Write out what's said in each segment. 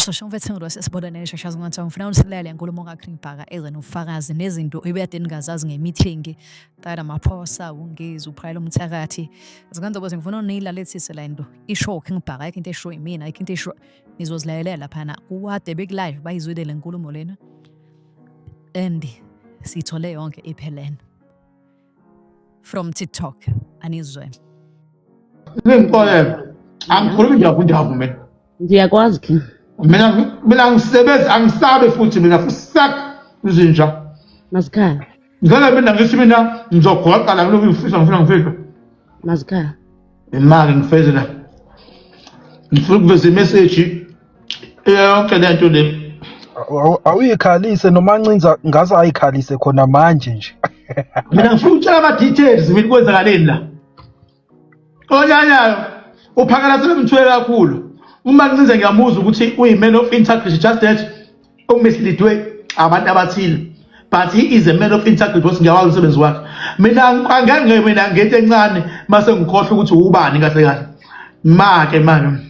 Cishe umfethu sesibonane neshashazi ngathi ngifuna usilalele inkulumo kaCream Bhaka eze nofakazi nezinto ebeyade ningazazi ngemeeting tada maphosa ungezi uphayela umthakathi zikanzobo ngifuna unilalelisise la into isho King Bhaka ayikho into esho imina ayikho into esho nizozilalela lapha na kuwade bek live bayizwile le nkulumo lena and sithole yonke iphelene from TikTok anizwe ngimxolele angikhulumi njabu mina ngiyakwazi King mina ngisebenza angisabe futhi mina fusak izinja Masikhala ngeke mina ngithi mina ngizogoqa la kuloko ngifisa ngifika Masikhala imali ngifeze la ngifuna ukuveza imessage yonke lento le awuyikhalise noma ncinza ngaze ayikhalise khona manje nje mina ngifuna ukutshela ama details mina kwenzakaleni la onyanyayo uphakela selemthwele kakhulu uma ncinze ngiyamuzwa ukuthi uyiman of integrity just that umislidwe abantu abathile but he is a man of integrity because ngiyawazi umsebenzi wakhe mina angeke mina ngento encane mase ngikhohle ukuthi ubani kahle kahle make manje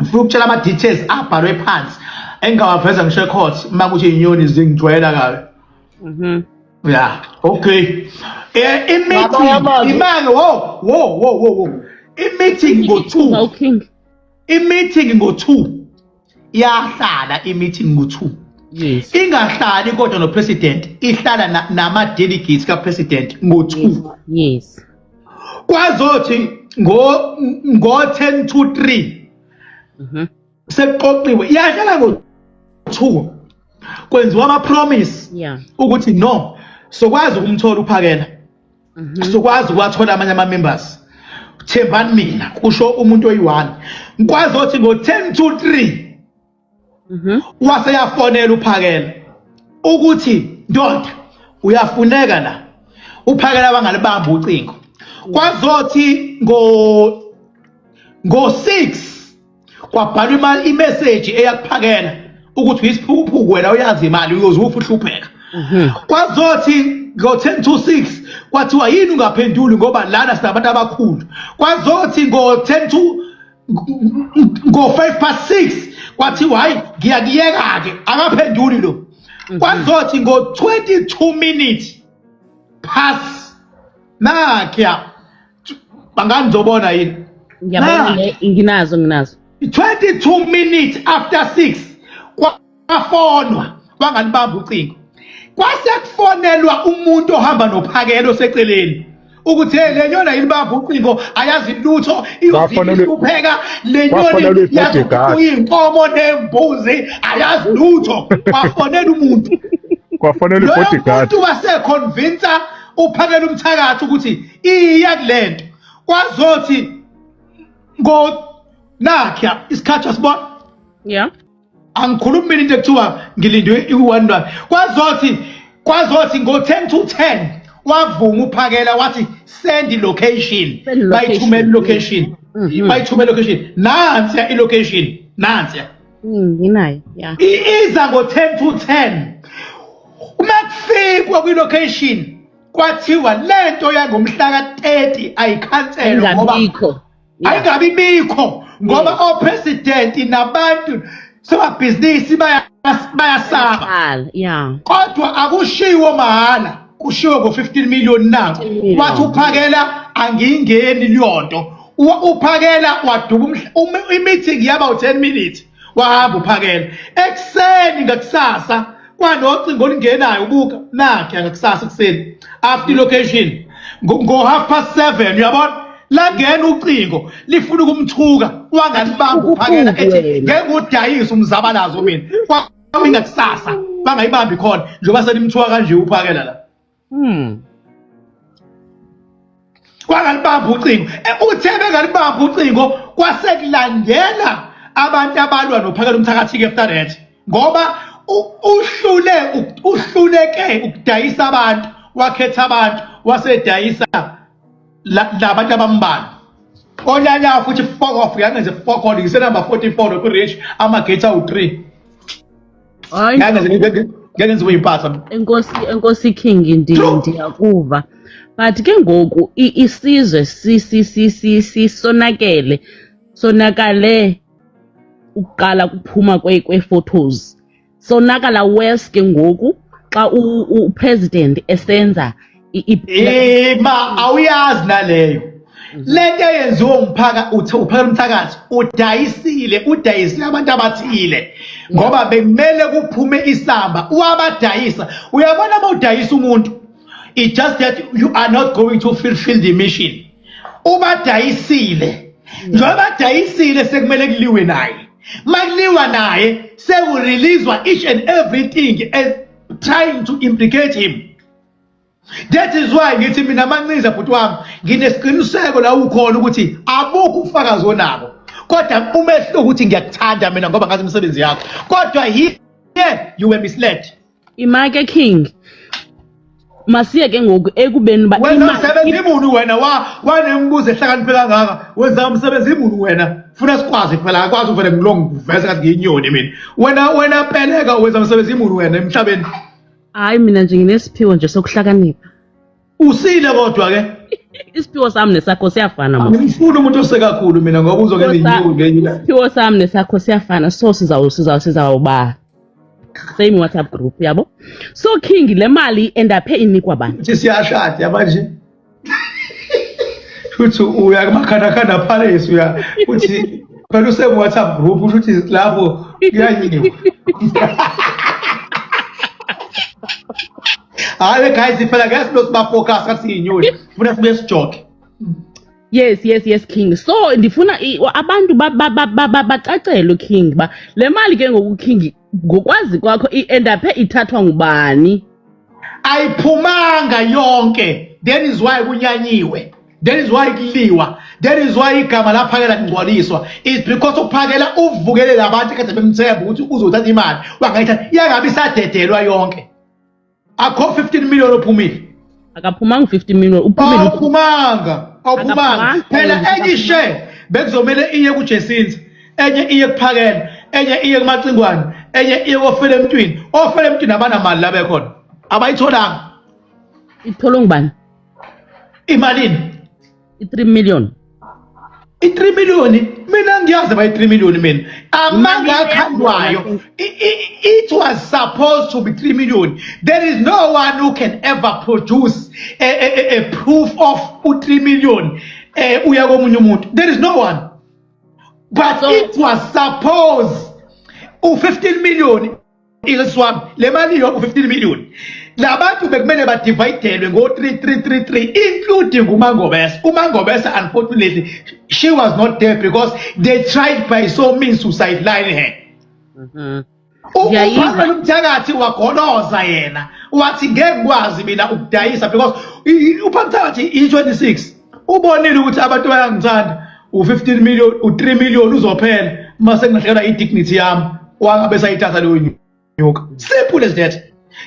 ngifuna ukutshela ama details abhalwe phansi engawaveza ngisho court makuthi inyoni zingijwayela kabi yeah okay imeeting imanga wo imeeting ngo2 imeeting ngo2 yahlala imeeting ngo2 yes ingahlali kodwa no president ihlala nama delegates ka president ngo2 yes kwazothi ngo 10 to 3 seqoqiwe yahlala ngo2 kwenziwa ama promise yeah ukuthi no sokwazi ukumthola uphakela sokwazi ukwathola amanye ama members thembani mina kusho umuntu oyi1 kwazothi ngo 10 to 3 wase yafonela uphakela ukuthi ndoda uyafuneka la uphakela abangalibamba ucingo kwazothi ngo 6 kwabhalwa imessage eyakuphakela ukuthi isiphukuphuku wena uyazi imali uyozuhlupheka kwazothi ngo 10 to 6 kwathiwa yini ungaphenduli ngoba lana sinabantu abakhulu kwazothi ngo 10 to ngo 5 past 6 kwathiwa hayi ngiyakiyeka ke akaphenduli lo kwazothi ngo 22 minutes past nakya bangandizobona yini ngiyabona nginazo 22 minutes after 6 kwafonwa bangalibamba ucingo kwase kufonelwa umuntu ohamba nophakelo oseceleni ukuthi le nyona yilibamba ucingo ayazi lutho iyokupheka le nyoni yayinkomo nembuzi ayazi lutho kwafonela umuntu kwafonela ibodyguard umuntu wase convince uphakela umthakathi ukuthi iya kulento kwazothi ngo nakya isikhathi wasibona yeah angikhulumi mina into ekuthiwa ngilindwe i1 kwazothi ngo 10 to 10 wavuma uphakela wathi send location bayithumela location bayithumela location nansi i location nansi nginayo yeah iza ngo 10 to 10 uma kufikwa kwi location kwathiwa lento yangomhla ka30 ayikhanselwa ngoba ayingabi bikho ngoba o president nabantu sobabhizinisi bayasaba yeah kodwa akushiwo mahala kushiwo ngo15 million na wathi uphakela angingeni liyonto uphakela waduba imeeting yaba u10 minutes wahamba uphakela ekseni ngakusasa kwanocingo lingenayo ubuka nakhe ngakusasa kuseni after location ngo 7:30 uyabona langena ucingo lifuna ukumthuka wangalibamba uphakela ethi ngeke udayise umzabalazo mina kwami ngakusasa bangayibambi khona njengoba selimthuka kanje uphakela la wangalibamba ucingo uthebe ngalibamba ucingo kwasekulandela abantu abalwa nophakela umthakathi ke after that ngoba uhluleke ukudayisa abantu wakhetha abantu wasedayisa labantu abambala onyanya futhi fuck off yangenze fuck on ngise number 44 ku reach amagate awu3 hayi ngenze uyiphatha enkosi King ndiyakuva but ke ngoku isizwe sonakale ukuqala kuphuma kwe-photos sonakala worse ke ngoku xa u-president esenza ma awuyazi naleyo lento eyenziwa uphakela umthakathi udayisile abantu abathile ngoba bekumele kuphume isamba wabadayisa uyabona uma udayisa umuntu it just that you are not going to fulfill the mission ubadayisile njengoba badayisile sekumele kuliwe naye makuliwa naye sekureleasewa each and everything as trying to implicate him. That is why ngithi mina Mancinza bhuti wami nginesiqiniseko la ukhona ukuthi abukho ufakazi onabo kodwa umehlo ukuthi ngiyakuthanda mina ngoba ngazi umsebenzi yakho kodwa here you were misled. Imake King masiye ke ngoku ekubeni ba wena umsebenzi imuni wena wanembuzo ehlakaniphe kangaka wenza umsebenzi imuni wena funa sikwazi phela akwazi uvele ngilongiveza kathi ngiyinyoni mina wena peleka wenza umsebenzi imuni wena emhlabeni. Hayi mina nje nginesiphiwo nje sokuhlakanipha. Usile kodwa ke isiphiwo sami nesakho siyafana mama. Ngifuna umuntu osekakhulu mina ngoba uzokwenza inyuku ngenye. Isiphiwo sami nesakho siyafana so sizawuba same WhatsApp group yabo. So King le mali endaphe inikwa bani? Uthi siyashada manje. Uthi uya kumakhanda palace uya uthi phela use WhatsApp group uthi lapho kuyanyiwa. Hayi guys phela guys siba focus kathi inyoni funa sibe sijoke. Yes King. So ndifuna abantu bacacelwe King ba le mali ke ngoku King ngokwazi kwakho iendaphe ithathwa ngubani? Ayiphumanga yonke. That is why kunyanyiwe. That is why kuliwa. That is why igama laphakela ngcwaliswa. It's because uphakela uvukele labantu kade bemthemba ukuthi uzothatha imali. Wangayithatha yangabe isadedelwa yonke. Akho 15 million ophumile. Akaphumanga 15 million uphumile. Awuphumanga. Phela enye share bekuzomela iye kuJesinza, enye iye kuphakela, enye iye kuMacingwane, enye iye kofele emntwini. Ofele emntwini abanamali la bekhona. Abayitholanga. Itholwa ngubani? Imalini? I3 million. I3 million mina ngiyazi ba i3 million mina. Amanga akhandwayo. It was supposed to be 3 million. There is no one who can ever produce a proof of 3 million uya komunye umuntu. There is no one. But so, it was supposed 15 million ileswami le mali yo 15 million. Labantu bekumele ba dividelwe ngo 3333 including uMangobese. Umangobese unfortunately she was not there because they tried by so means to sideline her. Umthakathi wagonoza yena wathi ngeke kwazi mina ukudayisa because uPhamthakathi i26 ubonile ukuthi abantu bayangithanda u15 million u3 million uzophela mase kungahlekela idignity yami wangabe sayithatha leyo nyoka. Simple as that.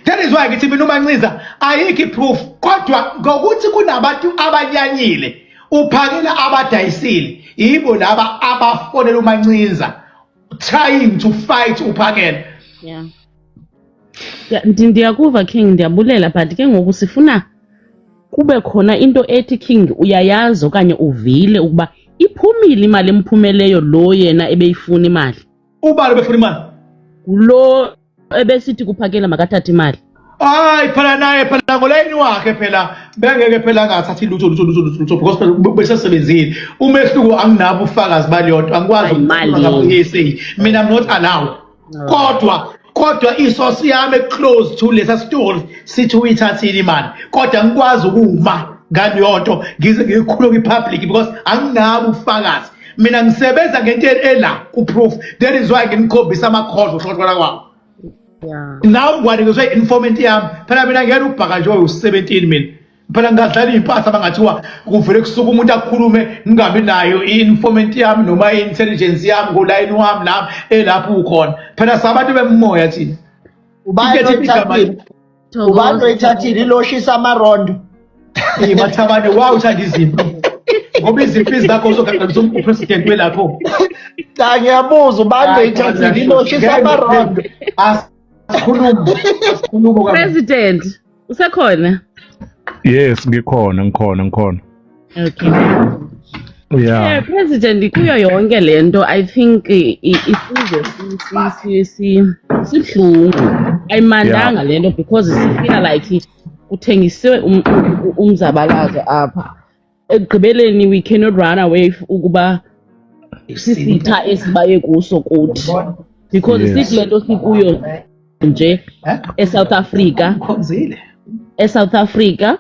That is why ngithi mina uMancinza ayikho proof kodwa ngokuthi kunabantu abanyanyile uphakela abadayisile yibo laba abafonela uMancinza trying to fight uphakela. Yeah. Ndiyakuva King ndiyabulela but ke ngoku sifuna kube khona into ethi King uyayazi okanye uvile ukuba iphumile imali emphumeleyo lo yena ebeyifuna imali. Ubani befuna imali? Lo ebesithi kuphakela makathatha imali. Hayi phela naye phela ngolayini wakhe phela bengeke phela angathathi lutho because phela besesebenzile umehluko anginabo ufakazi baliyodwa angikwazi ukuyisa mina I'm not allowed kodwa isource yami close to lesa story sithi uyithathile imali kodwa ngikwazi ukuma ngaliyonto ngize ngikhuluma ipublic because anginabo ufakazi mina ngisebenza ngento ela ku proof. That is why nginikhombisa ama-calls uhlotshwana kwawo. Yeah. Now ngwanikezwe informant yami phela mina ngiyena ubhaka nje u17 mina phela ngadlala impahla bangathiwa kuvele kusuka umuntu akhulume ngingabi nayo i-informant yami noma i-intelligence yami ngolayini wami nami elapho ukhona phela sabantu bemoya thina. Ubani oyithathile iloshisa amarondo Mathabane wawuthanda izimpi ngoba izimpi zakho zogaxalisa upresident welapho. Cha ngiyabuza ubani oyithathile iloshisa amarondo. Asikhuluma President usekhona? Yes ngikhona. Okay. Yeah, President kuyo yonke lento I think isizwe sibhlungu ayimandanga lento because sifila like kuthengisiwe umzabalazo apha ekugqibeleni we cannot run away ukuba sisitha esibaye kuso kuthi because sithi lento sikuyo nje eSouth Africa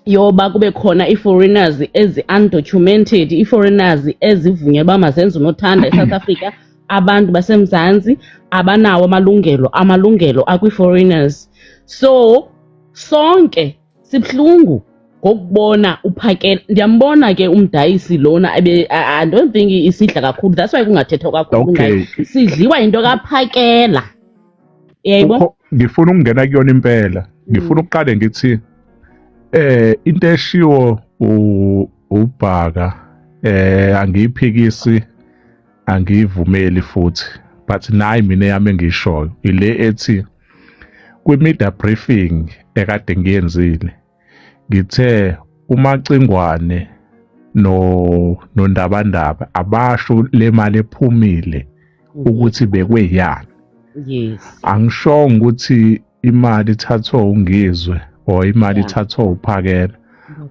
yoba kube khona i-foreigners ezi-undocumented i-foreigners ezivunyelwa uba mazenze unothanda eSouth Africa abantu basemzantsi abanawo amalungelo akwi-foreigners so sonke sibhlungu ngokubona uphakela ndiyambona ke umdayisi lona I don't think isidla kakhulu that's why kungathethwa kakhulu ngayo sidliwa into kaphakela yebo ngifuna ukungena kuyona impela ngifuna ukuqale ngithi into eshiwo ubhaka angiyiphikisi angiyivumeli futhi but nayi mina yami engishoyo ile ethi kwi-media briefing ekade ngiyenzile ngithe uMacingwane nondabandaba abasho le mali ephumile ukuthi bekweyani angishongo ukuthi imali ithathwa ungizwe or imali ithathwa uphakela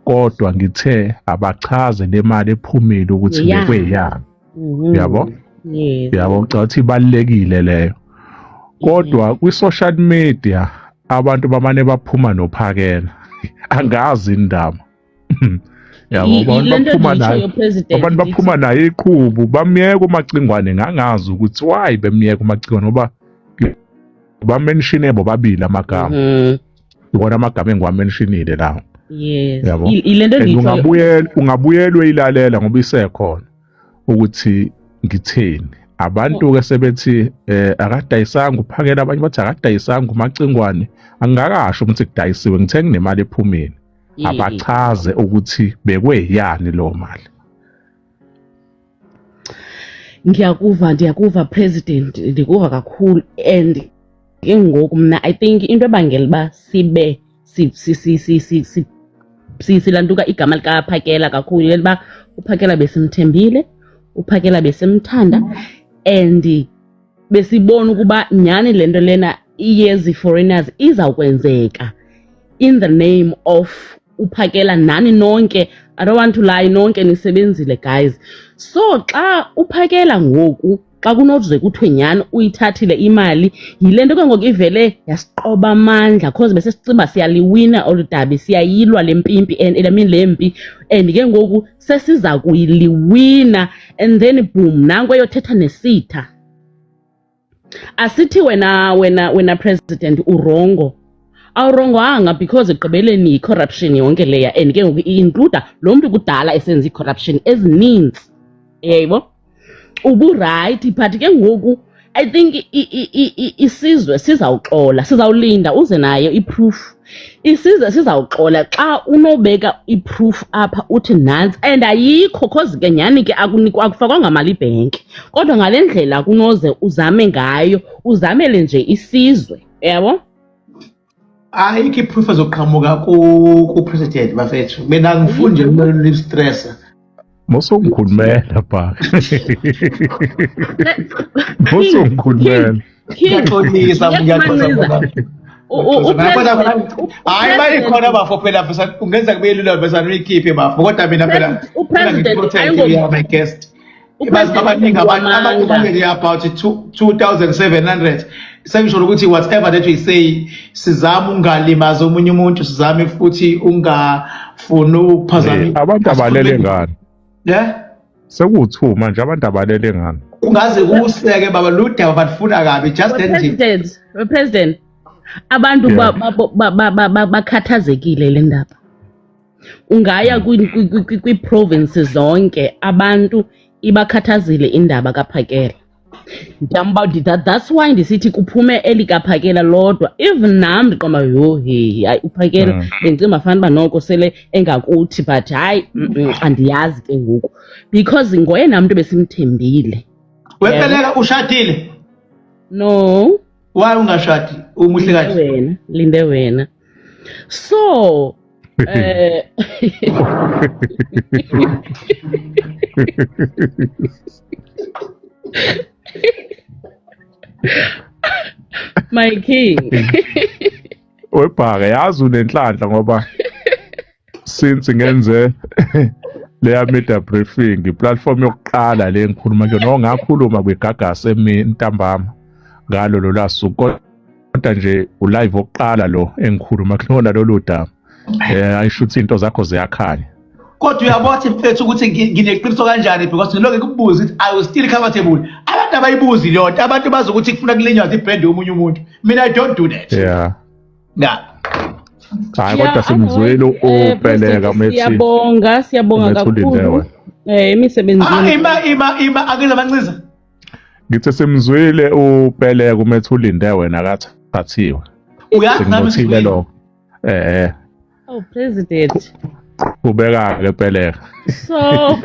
kodwa ngithe abachaze le mali ephumile ukuthi bekweyani yabo yabo ngicabanga ibalekile leyo kodwa kwi-social media abantu bamane baphuma nophakela angazi indaba yabo abantu baphuma naye iqhubu bamyeka uMacingwane ngangazi ukuthi why bemyeka uMacingwane ngoba bamenshine bobabili amagama ibona amagama engiwamentionile lawo yabo ungabuyelwe ilalela ngoba isekhona ukuthi ngitheni abantu ke sebethi akadayisanga uphakela abanye bathi akadayisanga uMacingwane angakasho ukuthi kudayisiwe ngithe kunemali ephumile abachaze ukuthi bekweyani lo mali ndiyakuva President ndikuva kakhulu and ngoku mna I think into ebangela uba sibe silantuka igama likaphakela kakhulu leloba uphakela besimthembile uphakela besimthanda and besibona ukuba nyhani lento lena iyezi foreigners izawukwenzeka in the name of uphakela nani nonke I don't want to lie nonke nisebenzile guys so xa uphakela ngoku xa kunoze kuthiwe nyhani uyithathile imali yile nto ke ngoku ivele yasiqoba amandla cause bese sicimba siyaliwina olu dabi siyayilwa le mpimpi and le mpi and ke ngoku sesiza kuyiliwina and then boom nanku eyothetha nesitha asithi wena president urongo awurongwanga because egqibeleni yi-corruption yonke leya and ke ngoku i-include lo mntu kudala esenza i-corruption ezininzi yebo uburayithi but ke ngoku I think isizwe sizawuxola sizawulinda uze nayo iproof isizwe sizawuxola xa unobeka iproof apha uthi nansi and ayikho cause ke nyhani ke akufakwanga mali ibhenki kodwa ngale ndlela kunoze uzame ngayo uzamele nje isizwe yabo ayikho iproof ezoqhamuka ku-president bafethu mina ngifuni nje kumele listressa Mosongikhulumela ba. Mosongikhulumela. Ngiyaxolisa hayi bayikhona bafo phela bese ungenza kube lula bese uyikhiphe bafo kodwa mina phela ngiprotect my guest. Bazi abaningi abantu bangeke about 2700 sengisho ukuthi whatever that we say sizama ungalimaza omunye umuntu sizame futhi ungafuna ukuphazamisa abantu abalele ngani yeah sekuthi manje abantu abalele ngani ungaze kuseke baba ludaba bafuna kabi just president abantu bakhathazekile le ndaba ungaya kwi-provinces zonke abantu ibakhathazile indaba kaphakela that's why ndisithi kuphume elikaphakela lodwa even nam ndiqoma hayi uphakela bengicimba fanele uba noko sele engakuthi but hayi andiyazi ke ngoku because ngoyena mntu besimthembile wepelela ushadile no why ungashadi umuhle kahle linde wena so My king. Webhaka yazi unenhlanhla ngoba since ngenze leya media briefing iplatform yokuqala le ngikhuluma kuyona ongakhuluma kwigagasi emini ntambama ngalo lo lasuku kodwa nje ulive oqala lo engikhuluma kulona lolu daba ayishuthi into zakho ziyakhanya kodwa uyabothi mfethu ukuthi ngineqiniso kanjani because ngiloke kubuza ukuthi I was still comfortable abantu abayibuzi lonto abantu bazokuthi kufuna kulinywaza ibrand yomunye umuntu mina I don't do that yeah hayi Yeah, kodwa simzwele President, upeleka methi siyabonga kakhulu. Emisebenzini. ima akela manciza ngithi simzwile upeleka umethi ulinde wena kathathiwe uyazi nami singinothile lokho Oh, President. ubeka ke peleka So